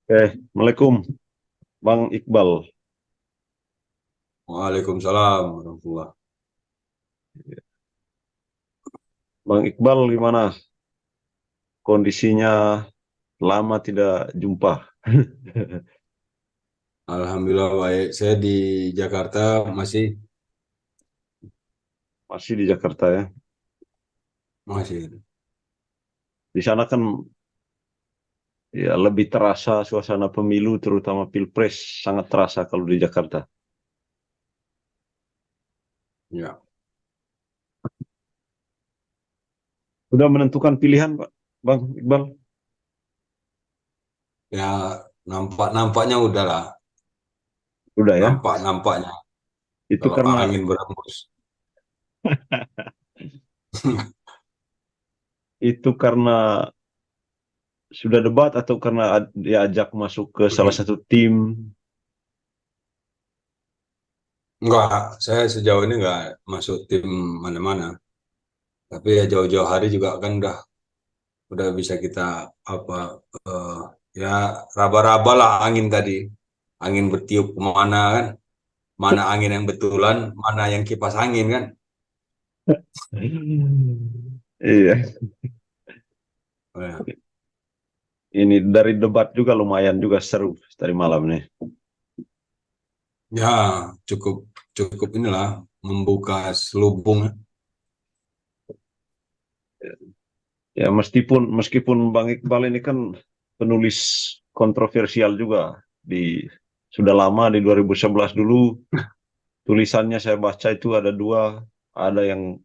Assalamualaikum Bang Iqbal. Waalaikumsalam warahmatullah. Bang Iqbal gimana kondisinya, lama tidak jumpa? Alhamdulillah baik. Saya di Jakarta masih Masih di Jakarta ya. masih. Di sana kan ya lebih terasa suasana pemilu terutama Pilpres sangat terasa kalau di Jakarta. Ya, Sudah menentukan pilihan Pak Bang Iqbal? ya nampaknya udahlah. Sudah ya. Nampaknya Itu kalau karena angin berembus. itu karena sudah debat atau karena diajak masuk ke salah satu tim? Enggak, saya sejauh ini enggak masuk tim mana-mana. Tapi ya jauh-jauh hari juga kan udah bisa kita apa eh, ya raba-raba lah angin tadi. Angin bertiup kemana kan? Mana angin yang betulan, mana yang kipas angin kan? Iya, Ya. ini dari debat juga lumayan juga seru tadi malam nih. Ya, cukup cukup inilah membuka selubung. Ya meskipun Bang Iqbal ini kan penulis kontroversial juga di sudah lama di 2011 dulu tulisannya saya baca itu ada dua, ada yang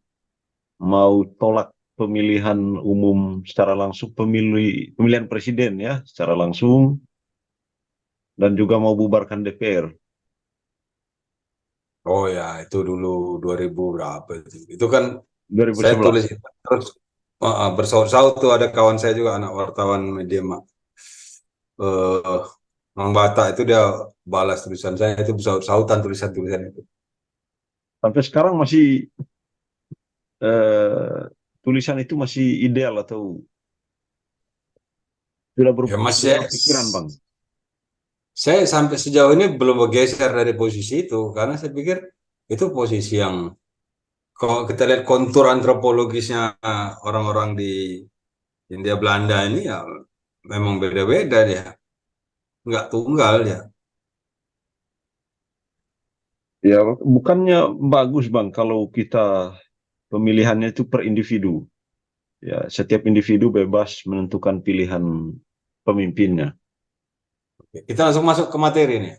mau tolak pemilihan umum secara langsung, pemilihan presiden ya secara langsung, dan juga mau bubarkan DPR Oh ya, itu dulu 2000 berapa itu? Itu kan saya 2011. tulis itu. Terus bersaut-saut tuh ada kawan saya juga anak wartawan media mak. Eh, Mang Bata itu dia balas tulisan saya itu bersaut-sautan tulisan-tulisan itu. Sampai sekarang masih eh, tulisan itu masih ideal atau sudah Ya Mas berubah pikiran Bang? saya sampai sejauh ini belum bergeser dari posisi itu karena saya pikir itu posisi yang kalau kita lihat kontur antropologisnya orang-orang di Hindia Belanda ini ya memang beda-beda dia, nggak tunggal ya. Ya, bukannya bagus Bang kalau kita pemilihannya itu per individu. Ya, setiap individu bebas menentukan pilihan pemimpinnya. Kita langsung masuk ke materi nih.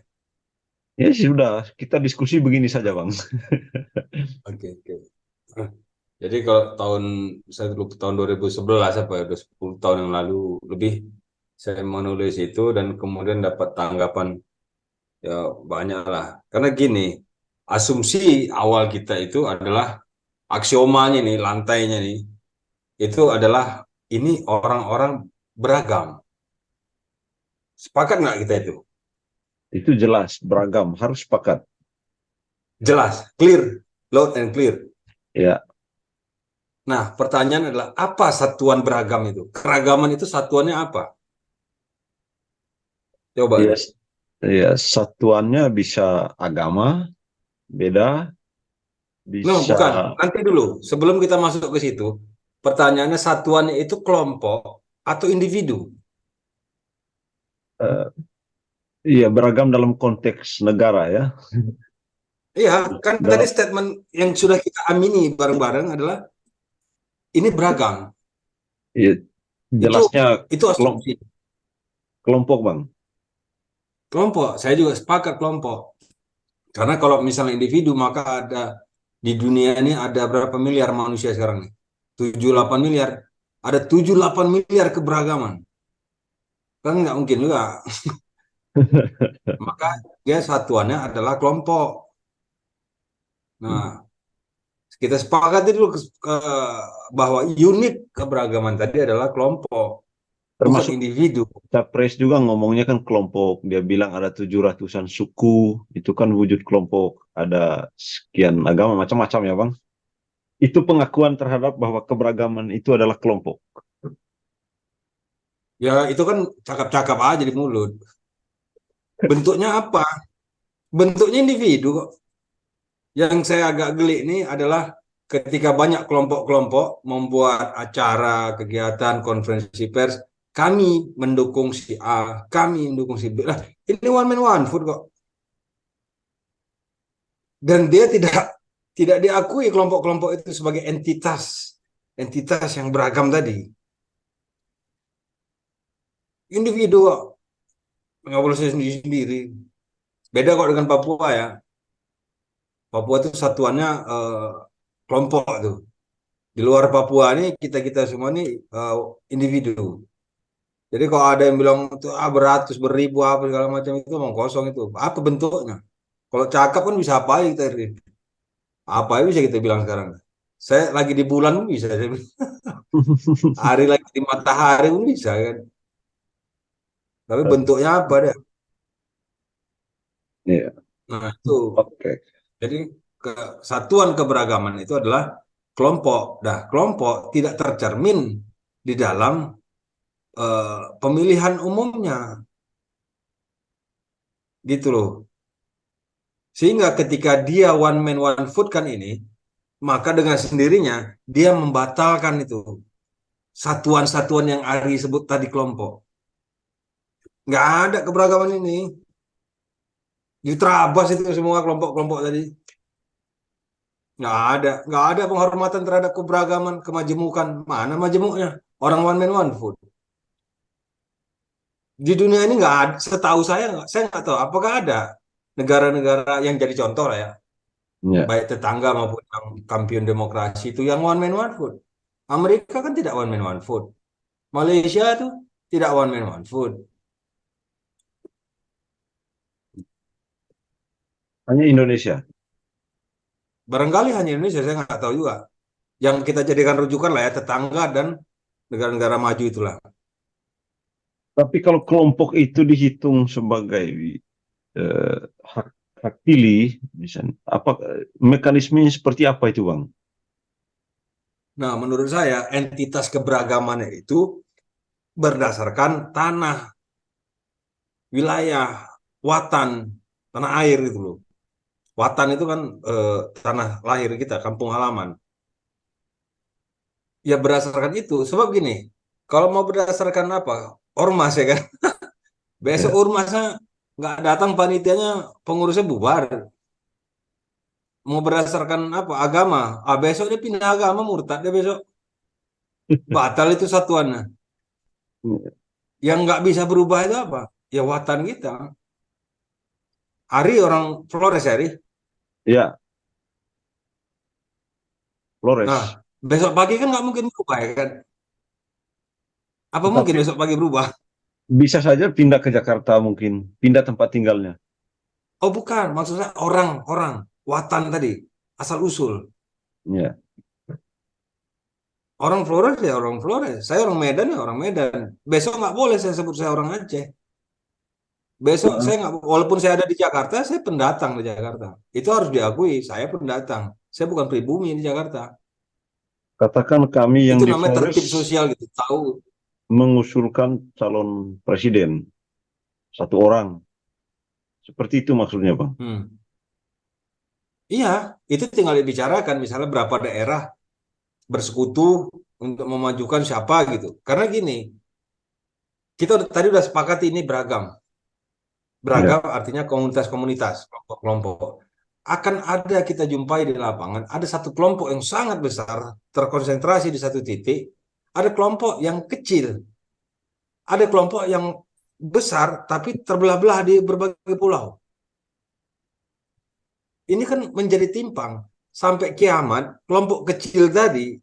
Ya sudah, kita diskusi begini saja Bang. Oke, oke. Nah, jadi kalau saya dulu tahun 2011 apa ya, udah 10 tahun yang lalu lebih saya menulis itu dan kemudian dapat tanggapan ya banyak lah. Karena gini, asumsi awal kita itu adalah aksiomanya nih, lantainya nih, itu adalah ini orang-orang beragam. Sepakat nggak kita itu? Itu jelas, beragam, harus sepakat. Jelas, clear, loud and clear. Ya, Nah, pertanyaan adalah apa satuan beragam itu? Keragaman itu satuannya apa? ya, Coba. ya satuannya bisa agama, beda, No, bisa bukan. Nanti dulu, sebelum kita masuk ke situ, pertanyaannya satuannya itu kelompok atau individu? eh, iya beragam dalam konteks negara ya. Iya, kan tadi Dalam statement yang sudah kita amini bareng-bareng adalah ini beragam. ya, Itu jelasnya itu asumsi. kelompok Bang. Kelompok, saya juga sepakat kelompok. Karena kalau misalnya individu, maka ada di dunia ini ada berapa miliar manusia sekarang nih? 78 miliar. Ada 78 miliar keberagaman. Kan nggak mungkin juga. Maka dia satuannya adalah kelompok. Nah, kita sepakati dulu bahwa unit keberagaman tadi adalah kelompok, bukan Termasuk individu. Capres juga ngomongnya kan kelompok. Dia bilang ada 700-an suku. Itu kan wujud kelompok. Ada sekian agama macam-macam ya Bang. Itu pengakuan terhadap bahwa keberagaman itu adalah kelompok. Ya itu kan cakap-cakap aja di mulut. Bentuknya apa? Bentuknya individu kok. Yang saya agak geli ini adalah ketika banyak kelompok-kelompok membuat acara, kegiatan, konferensi pers, kami mendukung si A, kami mendukung si B. Lah, ini one man one food kok. Dan dia tidak diakui kelompok-kelompok itu sebagai entitas yang beragam tadi. Individu kok, nggak boleh sendiri-sendiri. Beda kok dengan Papua ya. Papua itu satuannya kelompok tuh. Di luar Papua ini kita semua ini individu. Jadi kalau ada yang bilang itu beratus, beribu apa segala macam itu omong kosong itu. Apa bentuknya? Kalau cakap kan bisa apa aja kita apa aja bisa kita bilang sekarang. Saya lagi di bulan pun bisa. Saya bilang. Hari lagi di matahari pun bisa kan. Tapi bentuknya apa deh? Iya, Nah itu. oke. Jadi kesatuan keberagaman itu adalah kelompok. Nah kelompok tidak tercermin di dalam pemilihan umumnya gitu loh. Sehingga ketika dia one man one food kan ini, maka dengan sendirinya dia membatalkan itu satuan-satuan yang Ari sebut tadi kelompok. Nggak ada keberagaman ini. Diterabas itu semua kelompok-kelompok tadi. Nggak ada penghormatan terhadap keberagaman, kemajemukan. Mana majemuknya? Orang one man one food. Di dunia ini nggak ada, setahu saya nggak tahu apakah ada negara-negara yang jadi contoh lah ya, Ya. baik tetangga maupun yang kampion demokrasi itu yang one man one food. Amerika kan tidak one man one food. Malaysia tuh tidak one man one food. Hanya Indonesia. Barangkali hanya Indonesia, saya nggak tahu juga. Yang kita jadikan rujukan lah ya tetangga dan negara-negara maju itulah. Tapi kalau kelompok itu dihitung sebagai eh, hak hak pilih, misalnya, apa mekanismenya seperti apa itu, Bang? Nah, menurut saya entitas keberagamannya itu berdasarkan tanah, wilayah, watan, tanah air itu loh. Watan itu kan tanah lahir kita, kampung halaman. Ya berdasarkan itu. Sebab gini, kalau mau berdasarkan apa? Ormas ya kan. Besok Ya. ormasnya nggak datang panitianya, pengurusnya bubar. Mau berdasarkan apa? Agama. Besok dia pindah agama, murtad dia besok. Batal itu satuannya. Yang nggak bisa berubah itu apa? Ya watan kita. Ari orang Flores ya, Ari. Ya, Nah, Flores. besok pagi kan nggak mungkin berubah ya kan? Apa mungkin Tetapi besok pagi berubah? bisa saja pindah ke Jakarta mungkin, pindah tempat tinggalnya. Oh bukan, maksudnya orang-orang watan tadi, asal usul. Ya. Orang Flores ya orang Flores. Saya orang Medan ya orang Medan. Besok nggak boleh saya sebut saya orang Aceh. Besok Heeh. saya nggak, walaupun saya ada di Jakarta, saya pendatang di Jakarta. Itu harus diakui, saya pendatang. Saya bukan pribumi di Jakarta. Katakan kami yang Itu di namanya Flores tertib sosial gitu. Tahu. mengusulkan calon presiden satu orang. Seperti itu maksudnya, Bang. Hmm. Iya, itu tinggal dibicarakan. Misalnya berapa daerah bersekutu untuk memajukan siapa gitu. Karena gini, tadi udah sepakat ini beragam. Ya. Beragam artinya komunitas-komunitas, kelompok-kelompok. Akan ada kita jumpai di lapangan, ada satu kelompok yang sangat besar, terkonsentrasi di satu titik, ada kelompok yang kecil, ada kelompok yang besar, tapi terbelah-belah di berbagai pulau. Ini kan menjadi timpang. Sampai kiamat, kelompok kecil tadi,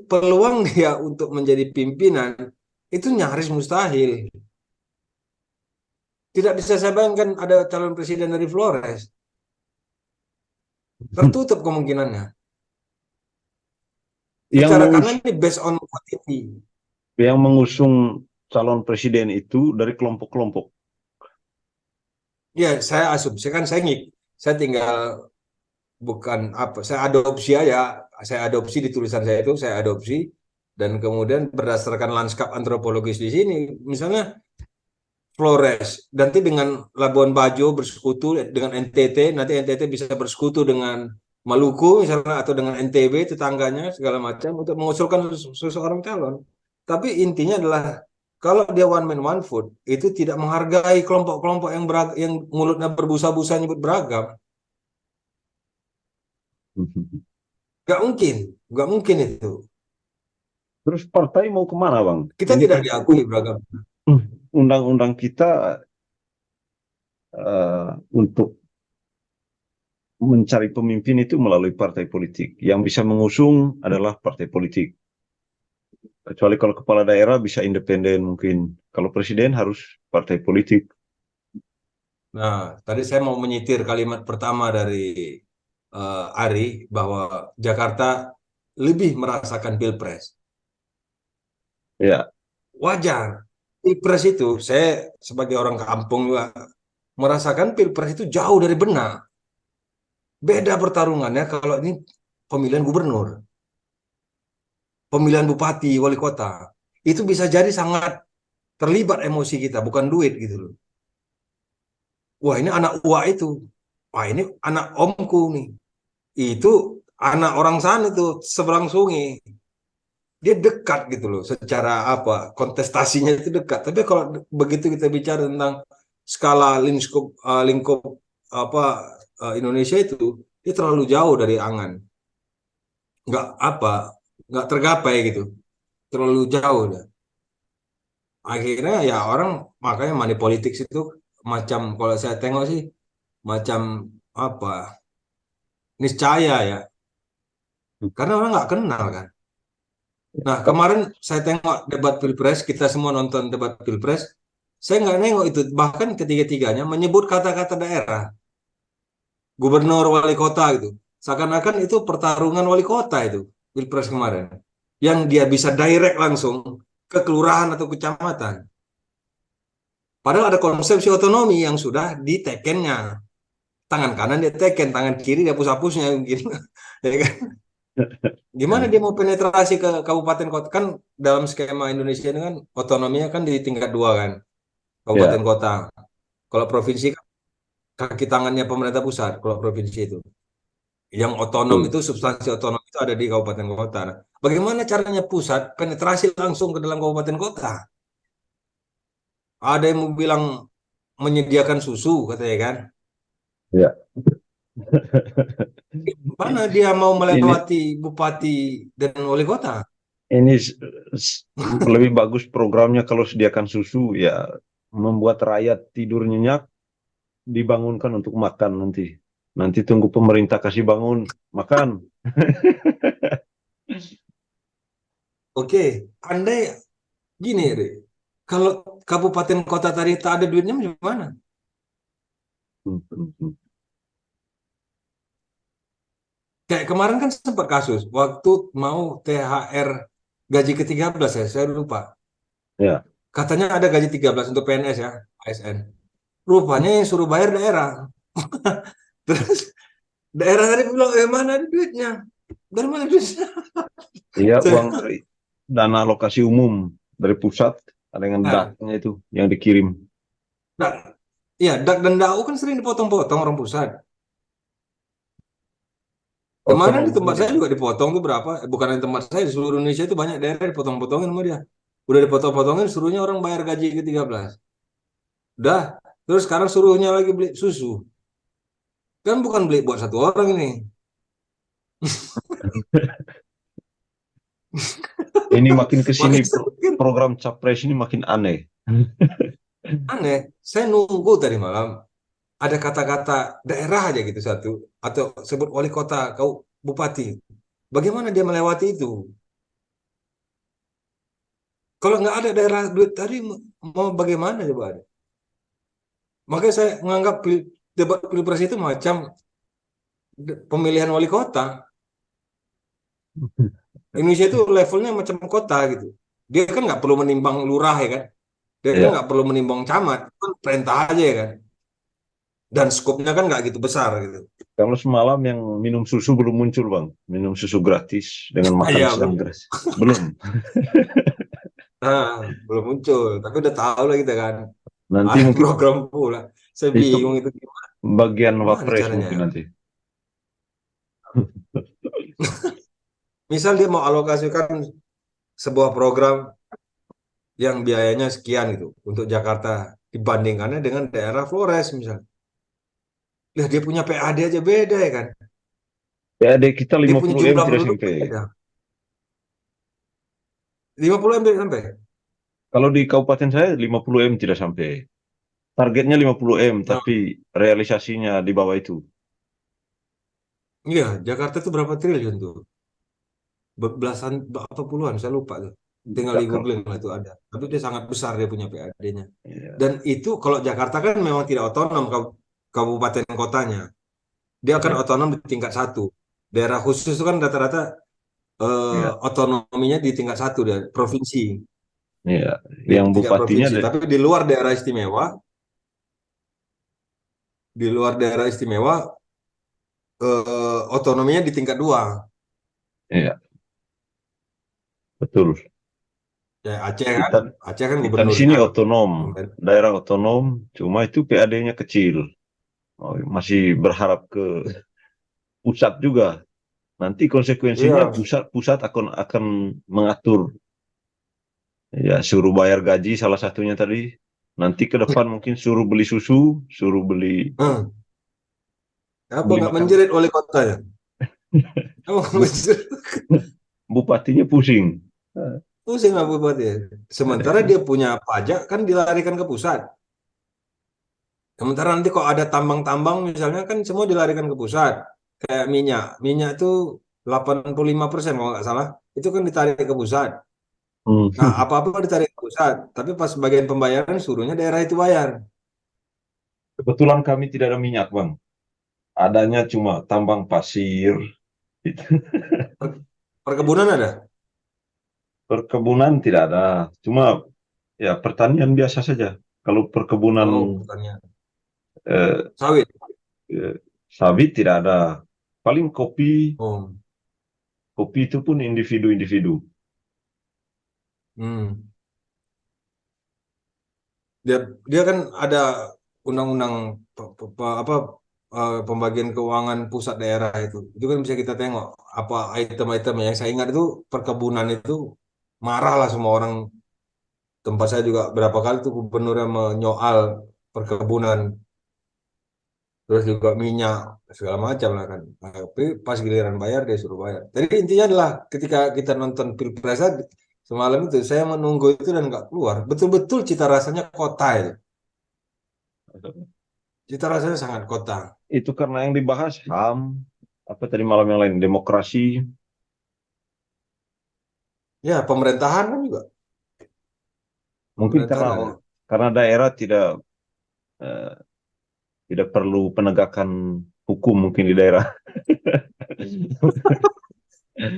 peluang dia untuk menjadi pimpinan, itu nyaris mustahil. Tidak bisa saya bayangkan ada calon presiden dari Flores. Tertutup kemungkinannya. Yang Secara karena mengus ini based on quantity. yang mengusung calon presiden itu dari kelompok-kelompok. Ya, saya asumsi kan saya tinggal bukan apa, saya adopsi aja, saya adopsi di tulisan saya itu, saya adopsi. Dan kemudian berdasarkan lanskap antropologis di sini, misalnya Flores, nanti dengan Labuan Bajo bersekutu dengan NTT, nanti NTT bisa bersekutu dengan Maluku misalnya atau dengan NTB tetangganya segala macam untuk mengusulkan seseorang calon. Tapi intinya adalah kalau dia one man one vote itu tidak menghargai kelompok-kelompok yang mulutnya berbusa-busa nyebut beragam. Nggak mungkin itu. Terus partai mau kemana, Bang? Kita Ini tidak kan diakui beragam. undang-undang kita untuk mencari pemimpin itu melalui partai politik. Yang bisa mengusung adalah partai politik. Kecuali kalau kepala daerah bisa independen mungkin. Kalau presiden harus partai politik. Nah, tadi saya mau menyitir kalimat pertama dari Ari bahwa Jakarta lebih merasakan pilpres. Ya, Wajar. Pilpres itu, saya sebagai orang kampung juga merasakan pilpres itu jauh dari benar. Beda pertarungannya kalau ini pemilihan gubernur, pemilihan bupati, wali kota. Itu bisa jadi sangat terlibat emosi kita, bukan duit gitu loh. Wah ini anak uak itu. Wah ini anak omku nih. Itu anak orang sana tuh seberang sungai. Dia dekat gitu loh secara apa kontestasinya itu dekat. Tapi kalau begitu kita bicara tentang skala lingkup apa Indonesia itu dia terlalu jauh dari angan, nggak apa nggak tergapai gitu, terlalu jauh dah. Akhirnya ya orang makanya money politics itu macam kalau saya tengok sih macam apa niscaya ya karena orang nggak kenal kan. Nah, kemarin saya tengok debat pilpres, kita semua nonton debat pilpres, saya nggak nengok itu, bahkan ketiga-tiganya menyebut kata-kata daerah, gubernur, wali kota gitu. Seakan-akan itu pertarungan wali kota itu, pilpres kemarin. Yang dia bisa direct langsung ke kelurahan atau kecamatan. Padahal ada konsepsi otonomi yang sudah ditekennya. Tangan kanan dia teken, tangan kiri dia hapus-hapusnya mungkin. Ya kan? Gimana dia mau penetrasi ke kabupaten kota? Kan dalam skema Indonesia ini kan otonominya kan di tingkat dua kan, kabupaten ya. kota. Kalau provinsi kan kaki tangannya pemerintah pusat. Kalau provinsi itu, yang otonom Betul. itu substansi otonom itu ada di kabupaten kota. Nah, bagaimana caranya pusat penetrasi langsung ke dalam kabupaten kota? Ada yang mau bilang menyediakan susu katanya kan? Ya. Mana dia mau Ini melewati bupati dan wali kota? ini lebih bagus programnya kalau sediakan susu ya, membuat rakyat tidur nyenyak, dibangunkan untuk makan nanti. Nanti tunggu pemerintah kasih bangun makan. Oke, andai gini, Re. Kalau kabupaten kota tadi tak ada duitnya gimana? Kayak kemarin kan sempat kasus waktu mau THR gaji ke-13 ya, saya lupa. Ya. Katanya ada gaji 13 untuk PNS ya, ASN. Rupanya yang suruh bayar daerah. Terus daerah tadi bilang, mana ada duitnya? Dari mana duitnya? Iya, uang dari dana alokasi umum dari pusat, ada yang Nah, DAK-nya itu yang dikirim. nah, ya, dak dan dau kan sering dipotong-potong orang pusat. Kemarin di tempat saya Otonomi. juga dipotong tuh berapa? Bukan di tempat saya, di seluruh Indonesia itu banyak daerah dipotong-potongin sama dia. Udah dipotong-potongin, suruhnya orang bayar gaji ke-13. Udah, terus sekarang suruhnya lagi beli susu. Kan bukan beli buat satu orang ini. Ini makin ke sini Makanya saya pikir program Capres ini makin aneh. aneh. Saya nunggu tadi malam ada kata-kata daerah aja gitu satu atau sebut wali kota, kau bupati. Bagaimana dia melewati itu? Kalau nggak ada daerah duit tadi mau bagaimana coba ada? Makanya saya menganggap debat pilpres itu macam pemilihan wali kota. Indonesia itu levelnya macam kota gitu. Dia kan nggak perlu menimbang lurah ya kan. Dia kan Ya, nggak perlu menimbang camat. Kan perintah aja ya kan. dan skopnya kan nggak gitu besar gitu. Kalau semalam yang minum susu belum muncul, Bang. Minum susu gratis dengan makan Iya siang belum. gratis. Belum. Nah, belum muncul, tapi udah tahu lah kita kan. Nanti Ada mungkin program pula. Saya itu bingung itu bagian gimana wapres caranya mungkin ya. nanti. Misal dia mau alokasikan sebuah program yang biayanya sekian gitu untuk Jakarta dibandingkannya dengan daerah Flores misalnya. Lah dia punya PAD aja beda ya kan. PAD kita Dia punya 50 M jumlah tidak penduduk sampai. beda. 50 MB sampai. Kalau di kabupaten saya 50 M tidak sampai. Targetnya 50 M, Nah, tapi realisasinya di bawah itu. iya, Jakarta tuh berapa triliun tuh? Belasan apa puluhan saya lupa tuh. Tinggal di Cakar. googling lah itu ada. Tapi dia sangat besar dia punya PAD-nya. Ya, Dan itu kalau Jakarta kan memang tidak otonom kabupaten kotanya. Dia akan ya, otonom di tingkat satu. Daerah khusus itu kan rata-rata ya, otonominya di tingkat satu dan provinsi, ya. di Yang tingkat bupatinya provinsi. Tapi di luar daerah istimewa otonominya di tingkat dua. ya, betul. Ya Kita Aceh kan kita di sini gubernurnya. otonom, daerah otonom, cuma itu PAD-nya kecil. Oh, masih berharap ke pusat juga. Nanti konsekuensinya Iya, pusat akan mengatur, ya suruh bayar gaji salah satunya tadi. Nanti ke depan mungkin suruh beli susu, suruh hmm. Apa beli nggak makan. menjerit wali kotanya? Apa nggak Bu- menjerit? Bupatinya pusing. Pusing lah bupati. Sementara dia punya pajak kan dilarikan ke pusat. Sementara nanti kok ada tambang-tambang misalnya kan semua dilarikan ke pusat. Kayak minyak. Minyak itu 85% kalau nggak salah. Itu kan ditarik ke pusat. Hmm. Nah, apa-apa ditarik ke pusat. Tapi pas bagian pembayaran suruhnya daerah itu bayar. Kebetulan kami tidak ada minyak, Bang. Adanya cuma tambang pasir. Per- Perkebunan ada? Perkebunan tidak ada. Cuma ya pertanian biasa saja. Kalau perkebunan Oh, pertanian. eh, Sawit. eh, sawit tidak ada. Paling kopi, Oh. kopi itu pun individu-individu. Hmm. Dia dia kan ada undang-undang apa pembagian keuangan pusat daerah itu. Itu kan bisa kita tengok apa item-item yang saya ingat itu perkebunan itu marah lah semua orang. Tempat saya juga berapa kali tuh gubernurnya menyoal perkebunan, terus juga minyak segala macam lah kan. Tapi pas giliran bayar dia suruh bayar. Jadi intinya adalah ketika kita nonton Pilpres tadi, semalam itu saya menunggu itu dan nggak keluar. Betul-betul cita rasanya kota itu. Cita rasanya sangat kota. Itu karena yang dibahas HAM, apa tadi malam yang lain, demokrasi. Ya, pemerintahan kan juga. Mungkin Pemerintahan ada. karena daerah eh, tidak perlu penegakan hukum mungkin di daerah.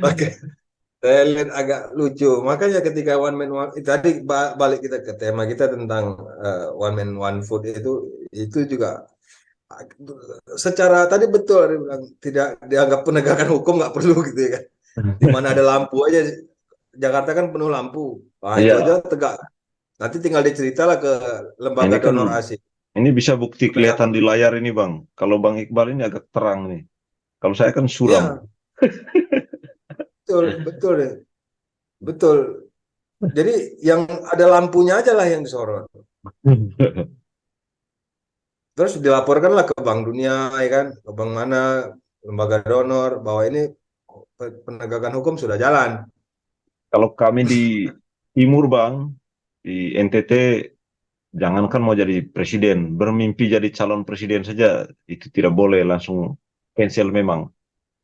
Oke, saya lihat agak lucu. Makanya ketika one man one tadi balik kita ke tema kita tentang one man one food itu juga secara tadi betul dia bilang tidak dianggap penegakan hukum nggak perlu gitu ya kan. Di mana ada lampu aja Jakarta kan penuh lampu. Wah, itu aja Iya, tegak. Nanti tinggal diceritalah ke lembaga ini kan donor asing. ini bisa bukti kelihatan di Penegakan. layar ini, Bang. Kalau Bang Iqbal ini agak terang nih. Kalau saya kan suram. Iya, betul, betul deh. Betul. Jadi yang ada lampunya aja lah yang disorot. Terus dilaporkanlah ke Bank Dunia, ya kan, ke bank mana, lembaga donor, bahwa ini penegakan hukum sudah jalan. Kalau kami di Timur, Bang, di NTT, jangankan mau jadi presiden, bermimpi jadi calon presiden saja, itu tidak boleh, langsung cancel memang.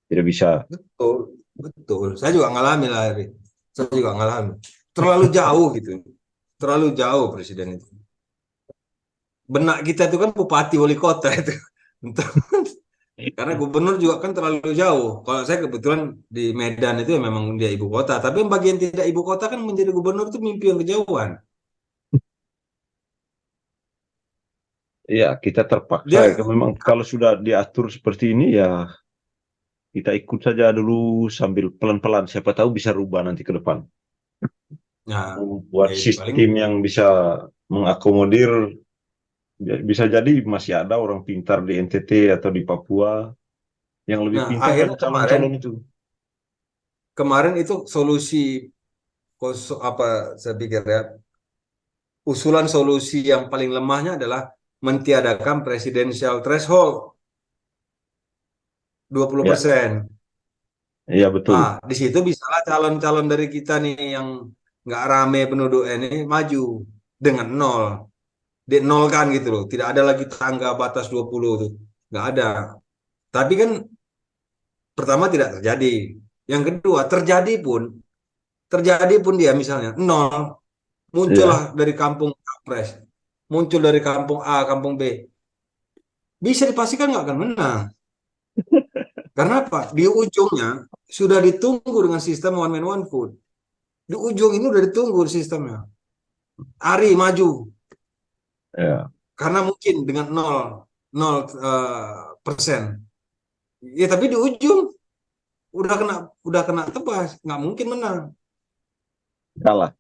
Tidak bisa. Betul, betul. Saya juga ngalami lah, Ri. Saya juga ngalami. Terlalu jauh gitu. Terlalu jauh presiden itu. Benak kita itu kan bupati wali kota itu. Karena gubernur juga kan terlalu jauh. Kalau saya kebetulan di Medan itu ya memang dia ibu kota. Tapi yang bagian tidak ibu kota kan menjadi gubernur itu mimpi yang kejauhan. Ya, kita terpaksa. Dia Ya. Memang kalau sudah diatur seperti ini ya kita ikut saja dulu sambil pelan-pelan. Siapa tahu bisa rubah nanti ke depan. nah Membuat paling sistem yang bisa mengakomodir, bisa jadi masih ada orang pintar di NTT atau di Papua yang lebih nah pintar dari akhirnya kemarin calon-calon itu. kemarin itu solusi apa saya pikir ya, usulan solusi yang paling lemahnya adalah mentiadakan presidensial threshold Ya, 20%. iya betul. Di situ bisalah calon-calon dari kita nih yang nggak rame penduduk ini maju dengan nol, di nol kan gitu loh. Tidak ada lagi tangga batas 20 tuh. Nggak ada. Tapi kan pertama tidak terjadi. Yang kedua, terjadi pun dia misalnya nol, muncullah Ya, dari kampung Kapres, muncul dari kampung A, kampung B. Bisa dipastikan nggak akan menang. Karena apa? Di ujungnya sudah ditunggu dengan sistem one man one vote. Di ujung ini udah ditunggu sistemnya. Ari maju ya. karena mungkin dengan nol persen. Ya tapi di ujung udah kena tebas, nggak mungkin menang, Kalah.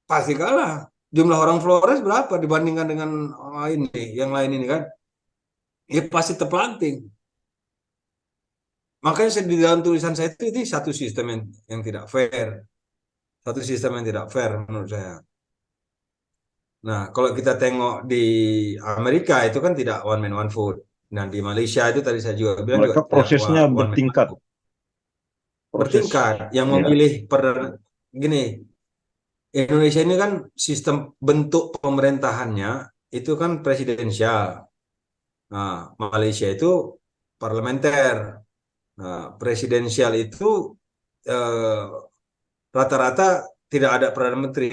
pasti kalah. Jumlah orang Flores berapa dibandingkan dengan ini yang lain ini kan? Ya pasti terpelanting. Makanya di dalam tulisan saya itu ini satu sistem yang tidak fair, satu sistem yang tidak fair menurut saya. Nah, kalau kita tengok di Amerika itu kan tidak one man one vote. Nah, di Malaysia itu tadi saya juga bilang juga Mereka tidak prosesnya one man one bertingkat. vote. Proses, Bertingkat. Yang ya, memilih gini, Indonesia ini kan sistem bentuk pemerintahannya itu kan presidensial. Nah, Malaysia itu parlementer. Nah, presidensial itu eh, rata-rata tidak ada perdana menteri.